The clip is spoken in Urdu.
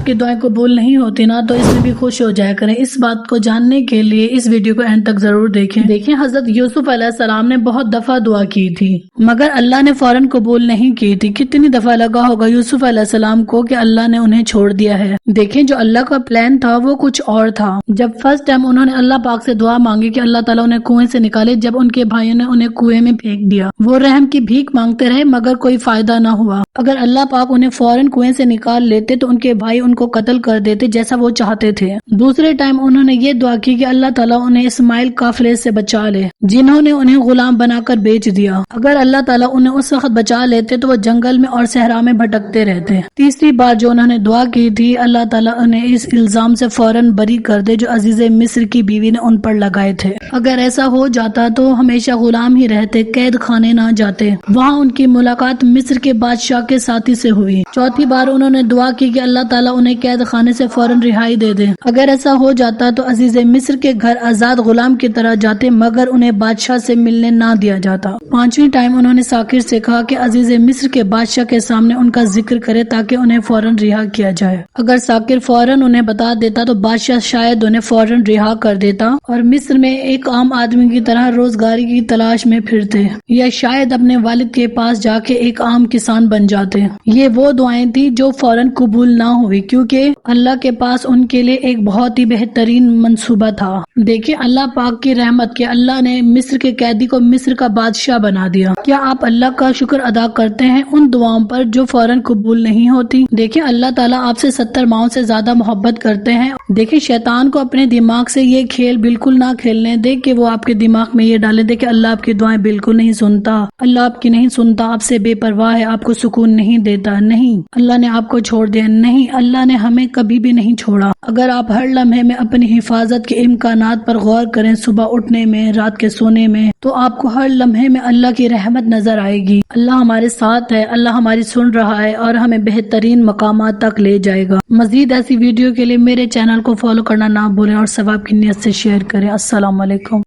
آپ کی دعائیں قبول نہیں ہوتی نا تو اس میں بھی خوش ہو جایا کریں۔ اس بات کو جاننے کے لیے اس ویڈیو کو اینڈ تک ضرور دیکھیں۔ حضرت یوسف علیہ السلام نے بہت دفعہ دعا کی تھی مگر اللہ نے فوراً قبول نہیں کی تھی۔ کتنی دفعہ لگا ہوگا یوسف علیہ السلام کو کہ اللہ نے انہیں چھوڑ دیا ہے۔ دیکھیں جو اللہ کا پلان تھا وہ کچھ اور تھا۔ جب فرسٹ ٹائم انہوں نے اللہ پاک سے دعا مانگی کہ اللہ تعالیٰ انہیں کنویں سے نکالے، جب ان کے بھائیوں نے انہیں کنویں میں پھینک دیا، وہ رحم کی بھیک مانگتے رہے مگر کوئی فائدہ نہ ہوا۔ اگر اللہ پاک انہیں فوراً کنویں سے نکال لیتے تو ان کے بھائی ان کو قتل کر دیتے جیسا وہ چاہتے تھے۔ دوسرے ٹائم انہوں نے یہ دعا کی کہ اللہ تعالیٰ انہیں اسماعیل قافلے سے بچا لے جنہوں نے انہیں غلام بنا کر بیچ دیا۔ اگر اللہ تعالیٰ انہیں اس وقت بچا لیتے تو وہ جنگل میں اور صحرا میں بھٹکتے رہتے۔ تیسری بار جو انہوں نے دعا کی تھی اللہ تعالیٰ انہیں اس الزام سے فوراً بری کر دے جو عزیز مصر کی بیوی نے ان پر لگائے تھے۔ اگر ایسا ہو جاتا تو ہمیشہ غلام ہی رہتے، قید خانے نہ جاتے۔ وہاں ان کی ملاقات مصر کے بادشاہ کے ساتھی سے ہوئی۔ چوتھی بار انہوں نے دعا کی کہ اللہ تعالیٰ انہیں قید خانے سے فوراً رہائی دے دے۔ اگر ایسا ہو جاتا تو عزیز مصر کے گھر آزاد غلام کی طرح جاتے مگر انہیں بادشاہ سے ملنے نہ دیا جاتا۔ پانچویں ٹائم انہوں نے ساکر سے کہا کہ عزیز مصر کے بادشاہ کے سامنے ان کا ذکر کرے تاکہ انہیں فوراً رہا کیا جائے۔ اگر ساکر فوراً انہیں بتا دیتا تو بادشاہ شاید انہیں فوراً رہا کر دیتا اور مصر میں ایک عام آدمی کی طرح روزگاری کی تلاش میں پھرتے یا شاید اپنے والد کے پاس جا کے ایک عام کسان بن جاتے۔ یہ وہ دعائیں تھی جو فوراً قبول نہ ہوئی کیونکہ اللہ کے پاس ان کے لیے ایک بہت ہی بہترین منصوبہ تھا۔ دیکھیں اللہ پاک کی رحمت کے اللہ نے مصر کے قیدی کو مصر کا بادشاہ بنا دیا۔ کیا آپ اللہ کا شکر ادا کرتے ہیں ان دعاؤں پر جو فوراً قبول نہیں ہوتی؟ دیکھیں اللہ تعالیٰ آپ سے 70 ماؤں سے زیادہ محبت کرتے ہیں۔ دیکھیں شیطان کو اپنے دماغ سے یہ کھیل بالکل نہ کھیلنے دے کہ وہ آپ کے دماغ میں یہ ڈالے دے کہ اللہ آپ کی دعائیں بالکل نہیں سنتا، اللہ آپ کی نہیں سنتا، آپ سے بے پرواہ ہے، آپ کو سکون نہیں دیتا۔ نہیں، اللہ نے آپ کو چھوڑ دیا نہیں، اللہ نے ہمیں کبھی بھی نہیں چھوڑا۔ اگر آپ ہر لمحے میں اپنی حفاظت کے امکانات پر غور کریں، صبح اٹھنے میں، رات کے سونے میں، تو آپ کو ہر لمحے میں اللہ کی رحمت نظر آئے گی۔ اللہ ہمارے ساتھ ہے، اللہ ہماری سن رہا ہے اور ہمیں بہترین مقامات تک لے جائے گا۔ مزید ایسی ویڈیو کے لیے میرے چینل کو فالو کرنا نہ بھولیں اور ثواب کی نیت سے شیئر کریں۔ السلام علیکم۔